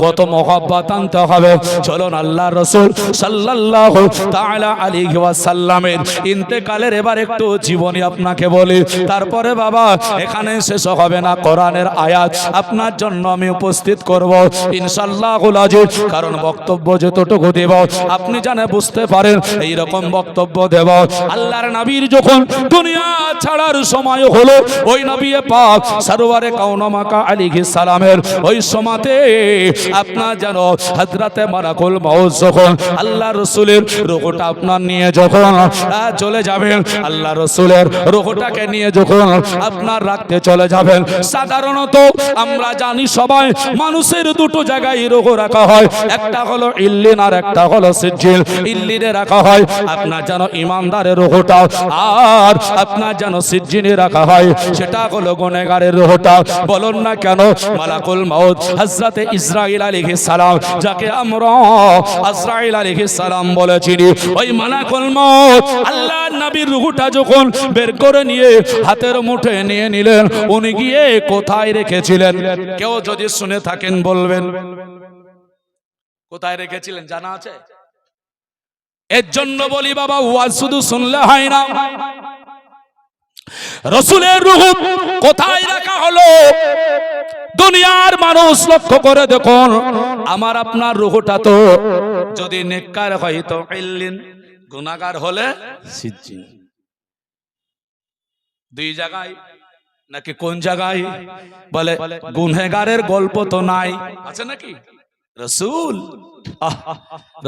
কত মহব্বত আনতে হবে। চলুন আল্লাহ রাসূল সাল্লাল্লাহু তাআলা আলাইহি ওয়াসাল্লামের ইন্তেকালের এবার একটু জীবনী আপনাকে বলি, তারপরে বাবা এখানে শেষ হবে না, কোরআনের আয়াত আপনার জন্য আমি উপস্থিত করব ইনশাআল্লাহুল আজিজ। কারণ বক্তব্য যতটুকু দেব আপনি জানে বুঝতে পারেন এই রকম বক্তব্য দেব। আল্লাহর নবীর যখন দুনিয়া ছাড়ার সময় হলো, ওই নবী পাক সরওয়ারে কাওনামাকা আলাইহিস সালামের ওই সময়তে আপনার যেন হযরতে মালাকুল মউত যখন আল্লাহ রাসূলের রূহটা আপনার নিয়ে যখন চলে যাবেন, আল্লাহ রাসূলের রূহটাকে নিয়ে যখন আপনার রাখতে চলে যাবেন, সাধারণত আমরা জানি সবাই মানুষের দুটো জায়গায় রূহ রাখা হয়, একটা হলো ইল্লিন আর একটা হলো সিজ্জিল। ইল্লিনে রাখা হয় আপনার যেন ইমানদারের রূহটা, আর আপনার যেন সিজ্জিনে রাখা হয় সেটা হলো গুনাহগারের রূহটা। বলুন না কেন মালাকুল মউত হযরতে ইসরাঈল আলাইহিস সালাম, যাকে আমরা আজরাইল আলাইহিস সালাম বলে চিনি, ওই মালাকুল মউত আল্লাহর নবীর রূহটা যখন বের করে নিয়ে হাতের মুঠে নিয়ে নিলেন, উনি গিয়ে কোথায় রেখেছিলেন? কেউ যদি শুনে থাকেন বলবেন কোথায় রেখেছিলেন, জানা আছে? এর জন্য বলি বাবা, ওয়াজ শুধু শুনলে হয় না, রাসূলের রূহ কোথায় রাখা হলো দুনিয়ার মানুষ লক্ষ্য করে দেখুন। আমার আপনার রূহটা তো যদি নেককার হয় তো ইল্লিন, গুনাহগার হলে সিজ্জিন। দুই জায়গায় নাকি কোন জায়গায়? বলে গুনাহগারের গল্প তো নাই, আছে নাকি? রাসূল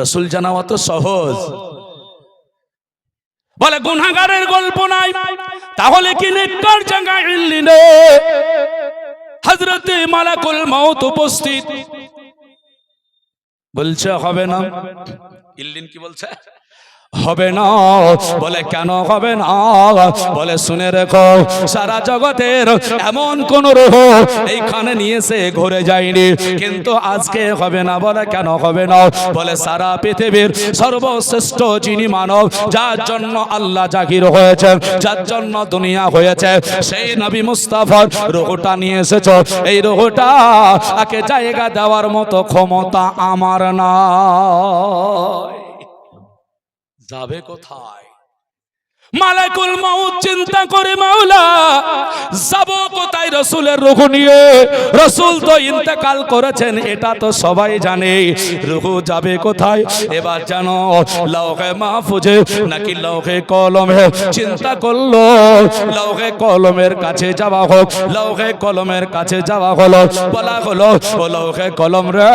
রাসূল জানা অত সহজ? বলে গুনাহগারের গল্প নাই, তাহলে কি নেককার জায়গায় ইল্লিনে হযরতে মালাকুল মউত উপস্থিত? বলছে হবে না। ইল্লিন কি বলছে? হবে না। বলে কেন হবে না? বলে শুনে রেখো, সারা জগতের এমন কোন রূহ এইখানে নিয়ে এসে ঘুরে যায়নি, কিন্তু আজকে হবে না। বলে কেন হবে না? বলে সারা পৃথিবীর সর্বশ্রেষ্ঠ যিনি মানব, যার জন্য আল্লাহ জাহির হয়েছে, যার জন্য দুনিয়া হয়েছে, সেই নবী মুস্তাফার রূহটা নিয়ে এসেছো। এই রূহটা আকে জায়গা দেওয়ার মতো ক্ষমতা আমার না। যাবে কোথায়? মালাকুল মউত চিন্তা করে, মাওলা যাব কোথায় রাসূলের রূহ নিয়ে? রাসূল তো ইন্তেকাল করেছেন, এটা তো সবাই জানে। রূহ যাবে কোথায়? এবার জানো লৌহে মাহফুজে নাকি লৌহে কলমে? চিন্তা করলো লৌহে কলমের কাছে যাওয়া হোক। লৌহে কলমের কাছে যাওয়া হলো, বলা হলো ও লৌহে কলম রে,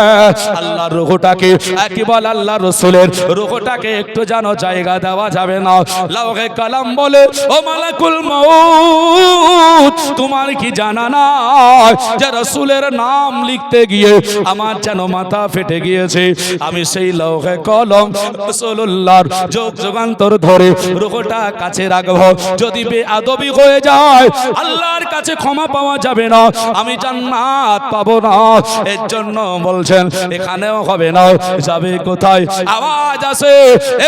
আল্লাহর রূহটাকে একবার আল্লাহ রাসূলের রূহটাকে একটু জানো জায়গা দেওয়া যাবে না? লৌহে কলম বলে ও মালাকুল মউত, তোমার কি জানা না যে রাসূলের নাম লিখতে গিয়ে আমার যেন মাথা ফেটে গিয়েছে। আমি সেই লৌহে কলম রাসূলুল্লাহর যোগ যুগান্তর ধরে রূহটা কাছে রাখবো। যদি বেয়াদবি হয়ে যায় আল্লাহর কাছে ক্ষমা পাওয়া যাবে না, আমি জান্নাত পাবো না। এর জন্য বলছেন এখানেও হবে না, যাবে কোথায়? আওয়াজ আসে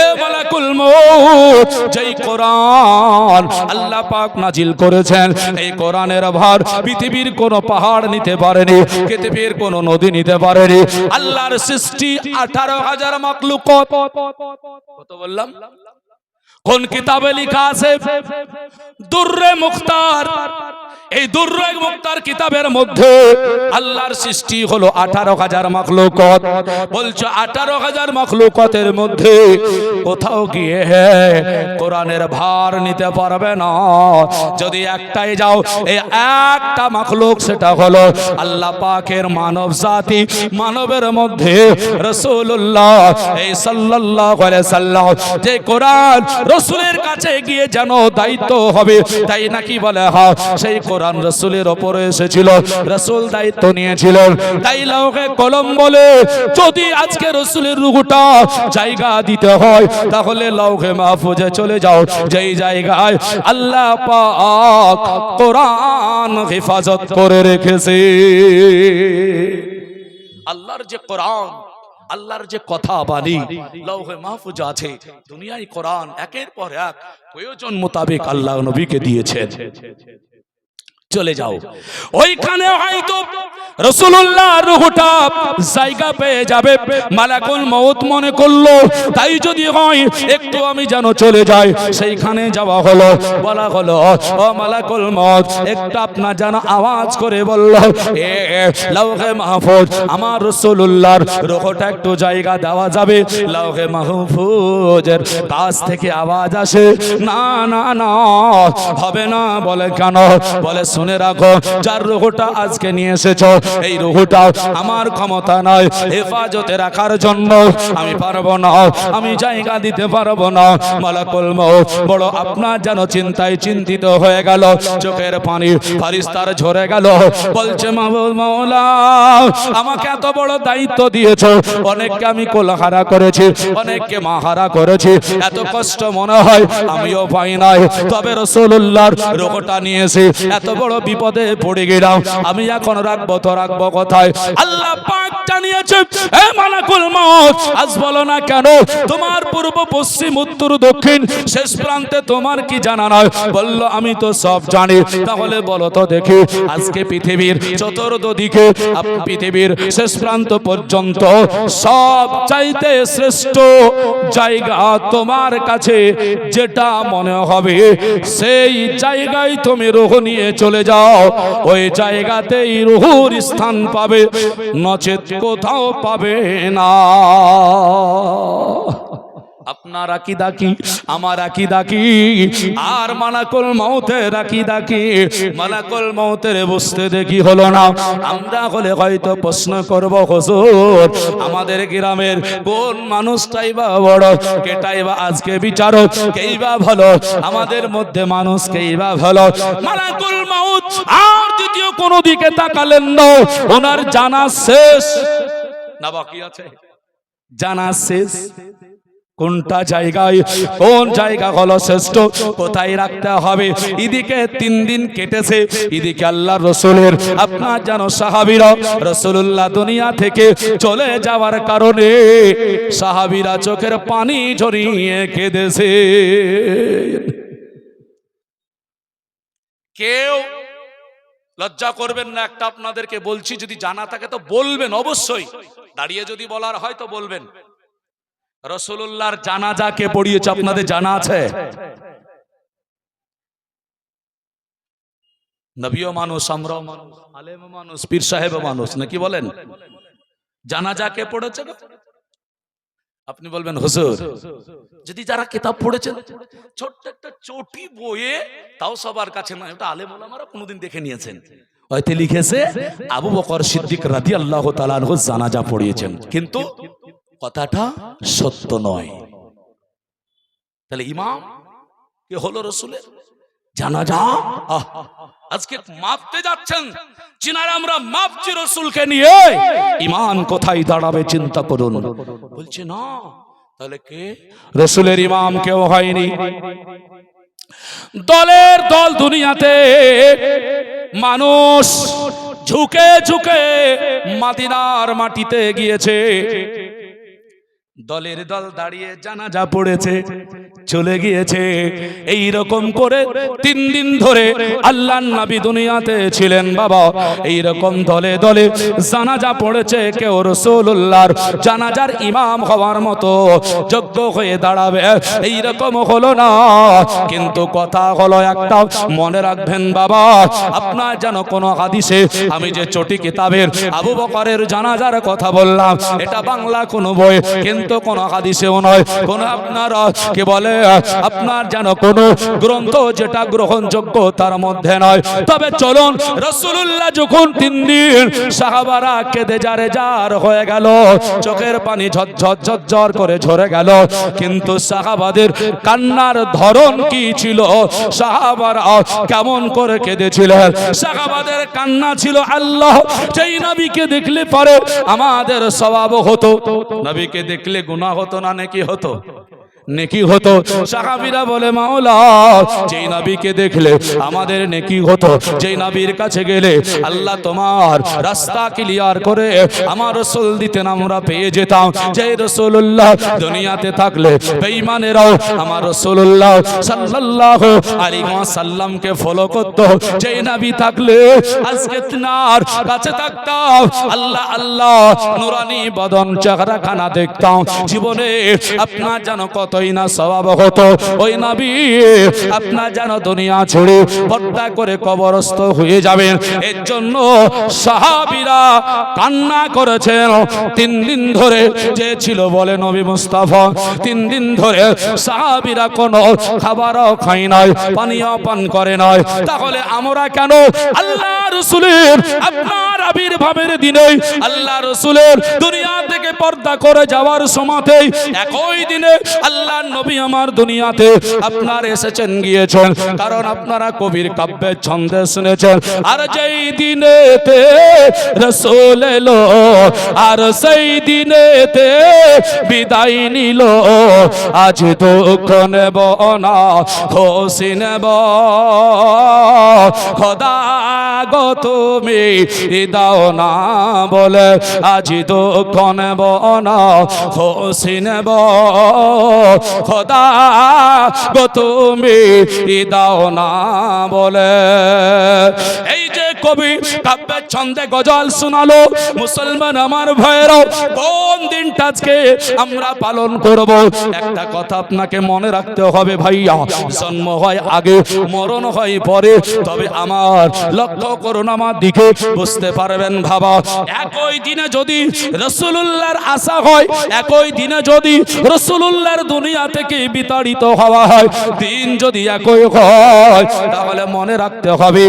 এ মালাকুল মউত, যেই কোরআন আল্লাহ পাক নাজিল করেছেন, এই কোরআনের ভার পৃথিবীর কোন পাহাড় নিতে পারেনি, পৃথিবীর কোন নদী নিতে পারেনি। আল্লাহর সৃষ্টি 18,000 মাখলুকাত। কত বললাম? কোন কিতাবে লেখা আছে? দুররে মুখতার। এই দুররে মুখতার কিতাবের মধ্যে আল্লাহর সৃষ্টি হলো 18,000 মাখলুকাত। বলছো 18,000 মাখলুকাতের মধ্যে কোথাও গিয়ে কোরআনের ভার নিতে পারবে না। যদি একটাই যাও, এই একটা মাখলুক, সেটা হলো আল্লাহ পাকের মানব জাতি। মানবের মধ্যে রাসূলুল্লাহ এই সাল্লাল্লাহু আলাইহি সাল্লাম, যে কোরআন রাসূলের কাছে গিয়ে যেন দায়িত্ব হবে, তাই নাকি বলে হ্যাঁ, সেই কোরআন রাসূলের উপরে এসেছিল, রাসূল দায়িত্ব নিয়েছিলেন। তাই লৌহে কলম বলে যদি আজকে রাসূলের রূহটা জায়গা দিতে হয়, তাহলে লৌহে মাহফুজে চলে যাও, যেই জায়গায় আল্লাহ পাক কোরআন হেফাজত করে রেখেছে। আল্লাহর যে কোরআন, আল্লাহর যে কথা বাণী লৌহে মাহফুজ আছে, দুনিয়ায় কোরআন একের পর এক প্রয়োজন মোতাবেক আল্লাহ নবীকে দিয়েছেন। চলে যাও। ওইখানে হয়তো রাসূলুল্লাহ রূহটা জায়গা পেয়ে যাবে। মালাকুল মউত মনে করলো তাই যদি হয় একটু আমি যেন চলে যাই। সেইখানে যাওয়া হলো, বলা হলো ও মালাকুল মউত, একটা আপনা যেন আওয়াজ করে বলল, এ লাউহে মাহফুজ আমার রাসূলুল্লাহর রূহটা একটু জায়গা দেওয়া যাবে? লাউহে মাহফুজের কাছ থেকে আওয়াজ আসে, না না না হবে না। বলে কেন? বলে শুনে রাখো, যার রূহটা আজকে নিয়ে এসেছো এই রূহটা আমার ক্ষমতা নয় হেফাজতে রাখার জন্য, আমি পারবো না, আমি জায়গা দিতে পারবো না। মালাকুল মউত বড় আপনার যেন চিন্তায় চিন্তিত হয়ে গেল, চোখের পানি ফারিস্তার ঝরে গেল। বলছে মাওলা আমাকে এত বড় দায়িত্ব দিয়েছো, অনেককে আমি কোলহারা করেছি, অনেককে মাহারা করেছি, এত কষ্ট মনে হয় আমিও পাই নাই, তবে রাসূলুল্লাহর রূহটা নিয়েছি, এত বড় বিপদে পড়ে গেলাম, আমি এখন রাখবো তো রাখবো কোথায়? আল্লাহ পাক জানিয়েছে, হে মালাকুল মউত আজ বলো না কেন তোমার পূর্ব পশ্চিম উত্তর দক্ষিণ শেষ প্রান্তে তোমার কি জানা নয়? বলল আমি তো সব জানি। তাহলে বলো তো দেখি আজকে পৃথিবীর চতুর্দিকে পৃথিবীর শেষ প্রান্ত পর্যন্ত সব চাইতে শ্রেষ্ঠ জায়গা তোমার কাছে যেটা মনে হবে সেই জায়গায় তুমি রূহ নিয়ে চলে যাও, ওই জায়গাতেই রূহুর স্থান পাবে, নচেত কোথাও পাবে না। আপনার আকীদা কি, আমার আকীদা কি, আর মালাকুল মউতের আকীদা কি? মালাকুল মউতের বুঝতে দেখি হলো না। আমরা হলে হয়তো প্রশ্ন করব, হুজুর আমাদের গ্রামের কোন মানুষটাই বা বড়, কেটাই বা আজকে বিচারক, কেই বা ভালো, আমাদের মধ্যে মানুষ কেই বা ভালো? মালাকুল মউত আর দ্বিতীয় কোনো দিকে তাকালেন না, ওনার জানা শেষ না বাকি আছে? জানা শেষ কোনটা জায়গায়, কোন জায়গা হলো শ্রেষ্ঠ, কোথায় রাখতে হবে? এদিকে 3 দিন কেটেছে, এদিকে আল্লাহর রাসূলের আপনার জানো সাহাবীরা রাসূলুল্লাহ দুনিয়া থেকে চলে যাওয়ার কারণে সাহাবীরা চোখের পানি ঝরিয়ে কেঁদেছে। কেউ লজ্জা করবেন না, একটা আপনাদেরকে বলছি, যদি জানা থাকে তো বলবেন অবশ্যই, দাঁড়িয়ে যদি বলার হয় তো বলবেন। রাসূলুল্লাহর জানাজা কে পড়িয়েছে আপনাদের জানা আছে? নবীও মানুষ, আমরাও মানুষ, আলেম মানুষ, পীর সাহেব মানুষ, নাকি বলেন? জানাজা কে পড়েছে? আপনি বলবেন হুজুর যদি যারা কিতাব পড়েছেন ছোট্ট একটা চটি বইয়ে, তাও সবার কাছে নয়, ওটা আলেম ওলামারা কোনোদিন দেখে নিয়েছেন, হয়তো লিখেছে আবু বকর সিদ্দিক রাদিয়াল্লাহু তাআলা আনহু জানাজা পড়িয়েছেন, কিন্তু কথাটা সত্য নয়। তাহলে ইমাম কে হলো? রাসূলের জানাজা। আজকে মাপতে যাচ্ছেন চিনারা, আমরা মাপছি রাসূলকে নিয়ে, ঈমান কোথায় দাঁড়াবে চিন্তা করুন। বলছে না, তাহলে কে? রাসূলের ইমাম কেউ হয়নি। দলের দল দুনিয়াতে মানুষ ঝুঁকে ঝুঁকে মদিনার মাটিতে গিয়েছে, দলের দল দাঁড়িয়ে জানাজা পড়েছে, চলে গিয়েছে। এই রকম করে 3 দিন ধরে আল্লাহর নবী দুনিয়াতে ছিলেন বাবা, এই রকম দলে দলে জানাজা পড়েছে। কেউ রাসূলুল্লাহর জানাজার ইমাম হওয়ার মতো যোগ্য হয়ে দাঁড়াবে এই রকম হলো না। কিন্তু কথা হলো একটা, মনে রাখবেন বাবা, আপনার যেন কোনো হাদিসে, আমি যে চটি কিতাবের আবু বকরের জানাজার কথা বললাম, এটা বাংলা কোনো বই, কিন্তু কোন হাদিসেও নয়, কোন আপনার কি বলে আপনার যেন কোন গ্রন্থ যেটা গ্রহণযোগ্য তার মধ্যে নয়। তবে চলুন, রাসূলুল্লাহ যখন 3 দিন সাহাবারা কেঁদে জারে জার হয়ে গেল, চোখের পানি ঝরঝর ঝরঝর করে ঝরে গেল, কিন্তু সাহাবাদের কান্নার ধরন কি ছিল, সাহাবারা কেমন করে কেঁদেছিলেন? সাহাবাদের কান্না ছিল, আল্লাহ যেই নবীকে দেখলে পরে আমাদের সওয়াব হতো, নবীকে দেখলে গুনাহ হতো না নাকি হতো? নেকি হতো। সাহাবীরা বলে মাওলা, যেই নবীকে দেখলে আমাদের নেকি হতো, যেই নবীর কাছে গেলে আল্লাহ তোমার রাস্তা ক্লিয়ার করে আমার রাসূল দিতেন, আমরা পেয়ে যেতাম। যেই রাসূলুল্লাহ দুনিয়াতে থাকলে বেঈমানেরাও আমার রাসূলুল্লাহ সাল্লাল্লাহু আলাইহি ওয়াসাল্লামকে ফলো করত। যেই নবী থাকলে আজকে তিনার কাছে থাকতাম, আল্লাহ আল্লাহ নুরানি বদন চেহারাখানা দেখতাম। জীবনে আপনার যেন কতই না সওয়াব হতো। ওই নবী আপনার যেন দুনিয়া ছেড়ে পর্দা করে কবরস্থ হয়ে যাবেন। এর জন্য সাহাবীরা কান্না করেছেন। 3 দিন ধরে যে ছিল বলে নবী মুস্তাফা, 3 দিন ধরে সাহাবীরা কোনো খাবারও খায় নাই, পানীয় পান করে নাই। তাহলে আমরা কেন আল্লাহ রাসূলের আপনার আবির্ভাবের দিনে আল্লাহ রাসূলের দুনিয়া থেকে পর্দা করে যাওয়ার সময়তেই একই দিনে আল্লাহ নবী আমার দুনিয়াতে আপনার এসেছেন গিয়েছেন? কারণ আপনারা কবির কাব্যের ছন্দে শুনেছেন, আর যেই দিনেতে রাসূল এলো আর সেই দিনেতে বিদায় নিল, আজ দুঃখ নেব না খুশি নেব, খোদা গো তুমি দাও না বলে আজ দুঃখ নেব না খুশি নেব, খোদা গো তুমি দাও না বলে। এই যে কবি কাব্যের ছন্দে গজল শোনালো, মুসলমান আমার ভাইয়েরাও কোন দিনটা আজকে আমরা পালন করব? একটা কথা আপনাকে মনে রাখতে হবে ভাইয়া, জন্ম হয় আগে, মরণ হয় পরে। তবে আমার লক্ষ্য করুন আমার দিকে, বুঝতে পারবেন ভাবা। একই দিনে যদি রাসূলুল্লাহর আশা হয়, একই দিনে যদি রাসূলুল্লাহর দুনিয়া থেকে বিতাড়িত হওয়া হয়, দিন যদি একই হয়, তাহলে মনে রাখতে হবে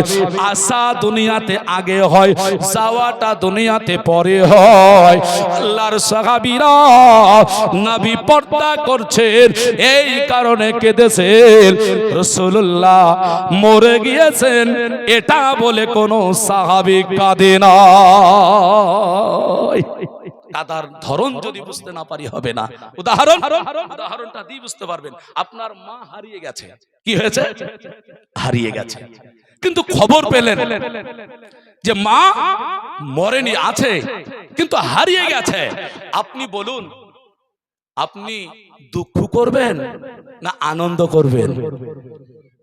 আশা দুনিয়াতে আগে হয়, যাওয়াটা দুনিয়াতে পরে হয়। আল্লাহর সাহাবীরা নবী পর্দা করছেন, এই কারণে কেঁদেছেন। রাসূলুল্লাহ মরে গিয়েছেন এটা বলে কোনো সাহাবী কাঁদে না। কাদার ধরন যদি বুঝতে না পারি হবে না। উদাহরণটা দিয়ে বুঝতে পারবেন। আপনার মা হারিয়ে গেছে, কি হয়েছে? হারিয়ে গেছে, কিন্তু খবর পেলেন যে মা মরেনি, আছে, কিন্তু হারিয়ে গেছে। আপনি বলুন, আপনি দুঃখ করবেন না আনন্দ করবেন?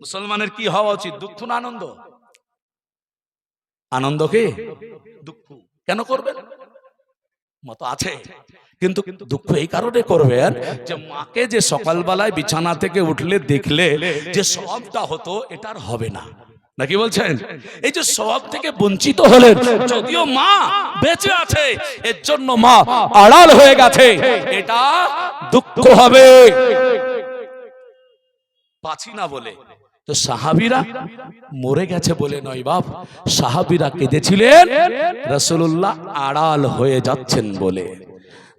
মুসলমানের কি হওয়া উচিত, দুঃখ না আনন্দ? আনন্দ কি দুঃখ কেন করবেন? মত আছে, কিন্তু দুঃখ এই কারণে করবেন যে মাকে যে সকালবেলায় বিছানা থেকে উঠলে দেখলে যে সওয়াবটা হতো, এটা আর হবে না। নাকি বলছেন? এই যে সওয়াব থেকে বঞ্চিত হলেন, যদিও মা বেঁচে আছে, এর জন্য মা আড়াল হয়ে গেছে, এটা দুঃখ হবে। পাছি না বলে তো সাহাবীরা মরে গেছে বলে নয় বাপ, সাহাবীরা কেঁদেছিলেন রাসূলুল্লাহ আড়াল হয়ে যাচ্ছেন বলে।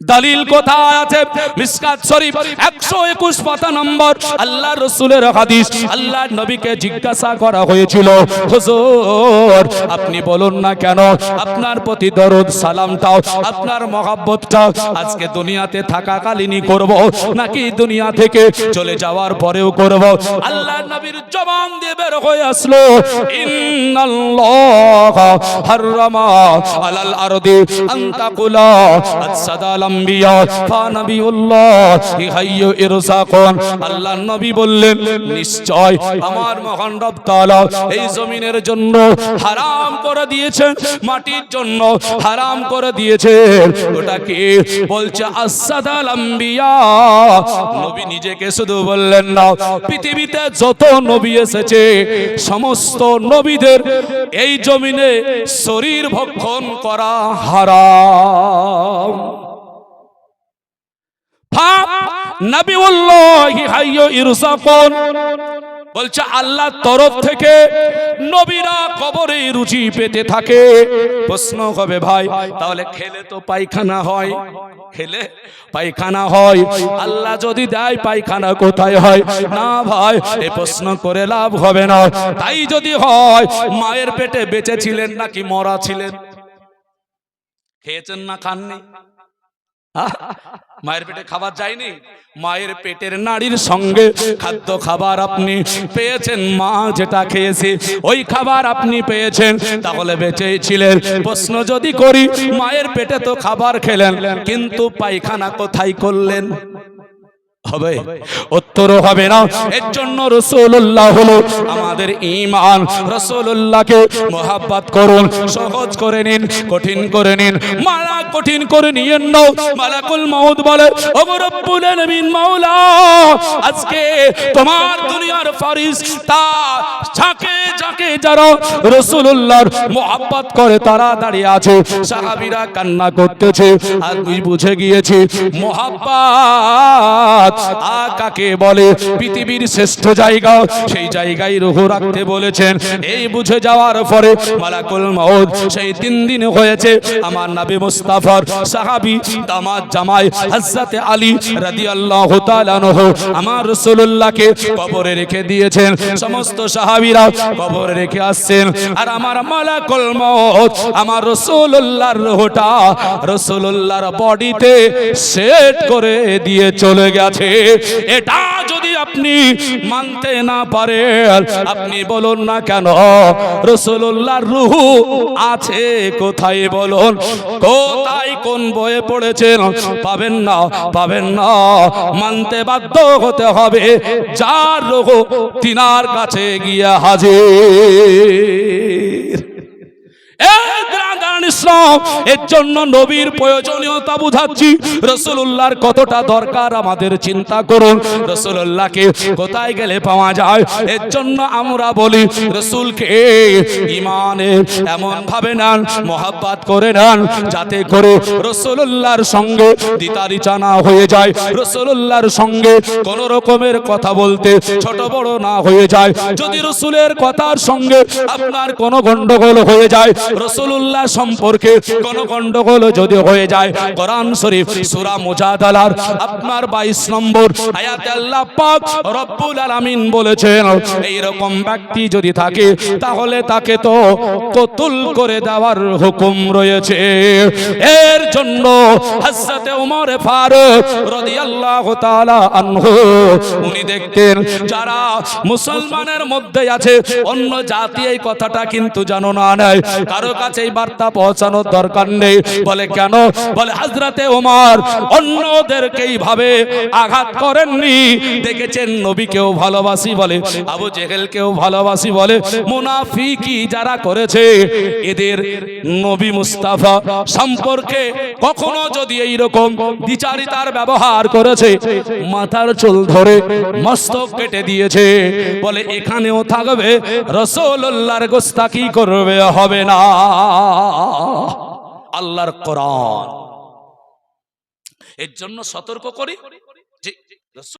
দলিল কোথায় আছে? মিশকাত শরীফ 121 পাতা নম্বর, আল্লাহর রাসূলের হাদিস। আল্লাহর নবীকে জিজ্ঞাসা করা হয়েছিল, হুজুর আপনি বলুন না কেন আপনার প্রতি দরুদ সালামটাও, আপনার মহব্বতটাও আজকে দুনিয়াতে থাকাকালীনই করব নাকি দুনিয়া থেকে চলে যাওয়ার পরেও করব? আল্লাহর নবীর জবান দিয়ে বের হয়ে আসলো, ইন্নাল্লাহ হারামা আলাল আরদি আন তাকুলা আসসাদাল আম্বিয়া ফানাবিউল্লাহ ইহাইয়ু ইরসাকুন। আল্লাহর নবী বললেন, নিশ্চয় আমার মহান রব তাআলা এই জমিনের জন্য হারাম করে দিয়েছেন, মাটির জন্য হারাম করে দিয়েছেন। ওটা কি বলছে? আসসাদাল আম্বিয়া। নবী নিজেকে শুধু বললেন না, পৃথিবীতে যত নবী এসেছে সমস্ত নবীদের এই জমিনে শরীর ভক্ষণ করা হারাম। নবিউল্লাহি হাইয়্যু ইরসাকুন বলছে আল্লাহর তরফ থেকে নবীরা কবরে রুজি পেতে থাকে। প্রশ্ন হবে ভাই, তাহলে খেলে তো পায়খানা হয়, খেলে পায়খানা হয়, আল্লাহ যদি দেয় পায়খানা কোথায় হয়? না ভাই, এই প্রশ্ন করে লাভ হবে না। তাই যদি হয়, মায়ের পেটে বেঁচে ছিলেন নাকি মরা ছিলেন? খেয়েছেন না খাননি? মায়ের পেটে খাবার যায়নি, মায়ের পেটের নাড়ির সঙ্গে খাদ্য খাবার আপনি পেয়েছেন, মা যেটা খেয়েছে ওই খাবার আপনি পেয়েছেন, তাহলে বেঁচেই ছিলেন। প্রশ্ন যদি করি, মায়ের পেটে তো খাবার খেলেন, কিন্তু পায়খানা কোথায় করলেন? হবে? উত্তরও হবে না। এর জন্য রাসূলুল্লাহ হলো আমাদের ঈমান। রাসূলুল্লাহকে মহব্বত করুন, সহজ করে নিন, কঠিন করে নিন। মালা কঠিন করে নিয়েন না। মালাকুল মউত বলে, ওগো রব্বুল আলামিন মাওলা, আজকে তোমার দুনিয়ার ফেরেশতা যাকে যাকে যারা রাসূলুল্লাহর মহব্বত করে তারা দাঁড়িয়ে আছে, সাহাবীরা কান্না করতেছে। আর তুই বুঝে গিয়েছি মহব্বত কাকে বলে, পৃথিবীর শ্রেষ্ঠ জায়গা, সেই জায়গায় রূহ রাখতে বলেছেন। এই বুঝে যাওয়ার পরে মালাকুল মউত সেই 3 দিন হয়েছে আমার নবী মুস্তাফার সাহাবী দামাত জামাই হযরত আলী রাদিয়াল্লাহু তাআলা আনহু আমার রাসূলুল্লাহকে কবরে রেখে দিয়েছেন। সমস্ত সাহাবীরা কবরে রেখে আসছেন, আর আমার মালাকুল মউত আমার রাসূলুল্লাহর রূহটা রাসূলুল্লাহর বডিতে সেট করে দিয়ে চলে গেছে। এটা যদি আপনি মানতে না পারেন, আপনি বলুন না কেন রাসূলুল্লাহর রূহ আছে কোথায়? বলুন কোথায়, কোন বইয়ে পড়েছেন? পাবেন না, পাবেন না। মানতে বাধ্য হতে হবে, যার রূহ তিনার কাছে গিয়ে হাজির। এর জন্য নবীর প্রয়োজনীয়তা বুঝাচ্ছি, রাসূলুল্লাহর কতটা দরকার আমাদের চিন্তা করুন। রাসূলুল্লাহকে কোথায় গেলে পাওয়া যায়? এর জন্য আমরা বলি রাসূলকে ঈমানে এমন ভাবে নেন, মহব্বত করে নেন, যাতে করে রাসূলুল্লাহর সঙ্গে দ্বিতারিচা না হয়ে যায়, রাসূলুল্লাহর সঙ্গে কোন রকমের কথা বলতে ছোট বড় না হয়ে যায়। যদি রাসূলের কথার সঙ্গে আপনার কোনো গন্ডগোল হয়ে যায়, রাসূলুল্লাহ সম্পর্কে কোন গন্ডগোল যদি হয়ে যায়, কোরআন শরীফ সূরা মুজাদালার আপনার 22 নম্বর আয়াতে আল্লাহ পাক রব্বুল আলামিন বলেছেন, এই রকম ব্যক্তি যদি থাকে তাহলে তাকে তো কতল করে দেওয়ার হুকুম রয়েছে। এর জন্য হযরত ওমর ফারুক রাদিয়াল্লাহু তাআলা আনহু উনি দেখতেন যারা মুসলমানের মধ্যে আছে, অন্য জাতি এই কথাটা কিন্তু জানো না, নাই কারো কাছে এই বার্তা পৌঁছানোর দরকার নেই। বলে কেন? বলে হযরতে ওমর অন্যদেরকে এইভাবে আঘাত করেননি। দেখেছেন নবীকেও ভালোবাসি বলে, আবু জেহেলকেও ভালোবাসি বলে, মুনাফিকি যারা করেছে এদের নবী মুস্তাফা সম্পর্কে কখনো যদি এইরকম দ্বিচারিতার ব্যবহার করেছে, মাথার চুল ধরে মস্তক কেটে দিয়েছে। বলে এখানেও থাকবে, রাসূলুল্লাহর গোস্তাকি করবে, হবে না। আল্লাহর কোরআন। এর জন্য সতর্ক করি,